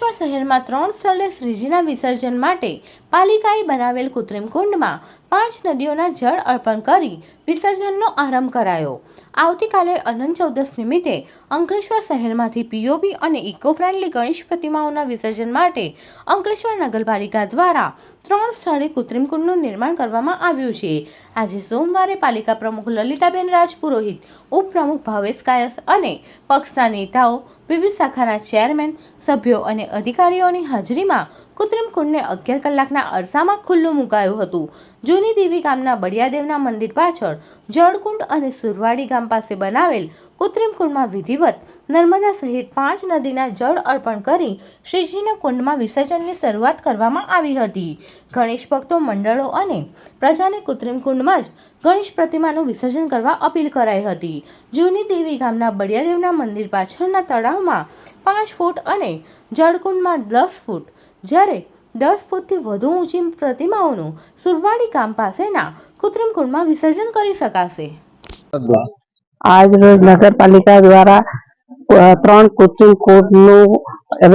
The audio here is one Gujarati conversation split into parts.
અંકલેશ્વર શહેરમાં 3 સ્થળે શ્રીજીના વિસર્જન માટે પાલિકાએ બનાવેલ કૃત્રિમ કુંડમાં 5 નદીઓના જળ અર્પણ કરી વિસર્જનનો આરંભ કરાયો। આવતીકાલે અનંત ચૌદસ નિમિત્તે અંકલેશ્વર શહેરમાંથી પીઓપી અને ઇકો ફ્રેન્ડલી ગણેશ પ્રતિમાઓના વિસર્જન માટે અંકલેશ્વર નગરપાલિકા દ્વારા 3 સ્થળે કૃત્રિમ કુંડનું નિર્માણ કરવામાં આવ્યું છે। આજે સોમવારે પાલિકા પ્રમુખ લલિતાબેન રાજપુરોહિત, ઉપપ્રમુખ ભાવેશ કાયસ અને પક્ષના નેતાઓ, વિવિધ શાખાના ચેરમેન, સભ્યો અને અધિકારીઓની હાજરીમાં કૃત્રિમ કુંડને 11 કલાકના અરસામાં ખુલ્લું મુકાયું હતું। જૂની દેવી ગામના બળિયાદેવના મંદિર પાછળ જળકુંડ અને સુરવાડી ગામ પાસે બનાવેલ કૃત્રિમ કુંડમાં વિધિવત નર્મદા સહિત 5 નદીના જળ અર્પણ કરી શ્રીજીના કુંડમાં વિસર્જનની શરૂઆત કરવામાં આવી હતી। ગણેશ ભક્તો મંડળો અને પ્રજાને કૃત્રિમ કુંડમાં જ ગણેશ પ્રતિમાનું વિસર્જન કરવા અપીલ કરાઈ હતી। જૂની દેવી ગામના બળિયાદેવના મંદિર પાછળના તળાવમાં 5 ફૂટ અને જળકુંડમાં 10 ફૂટ, જ્યારે 10 ફૂટથી વધુ ઊંચી પ્રતિમાઓનું સુરવાડી ગામ પાસેના કૃત્રિમ કુંડમાં વિસર્જન કરી શકાશે। આજ રોજ નગરપાલિકા દ્વારા 3 કૃત્રિમ કુંડનું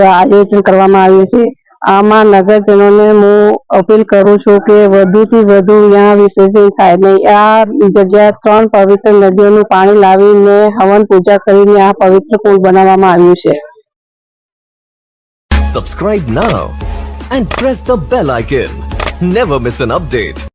આયોજન કરવામાં આવ્યું છે। આમાં નગરજનોને હું અપીલ કરું છું કે વધુથી વધુ यहाँ વિસર્જન થાય ને આ જગ્યા 3 પવિત્ર નદીઓનું પાણી લાવીને હવન પૂજા કરીને આ પવિત્ર કુંડ બનાવવામાં આવ્યું છે। Subscribe now and press the bell icon. Never miss an update.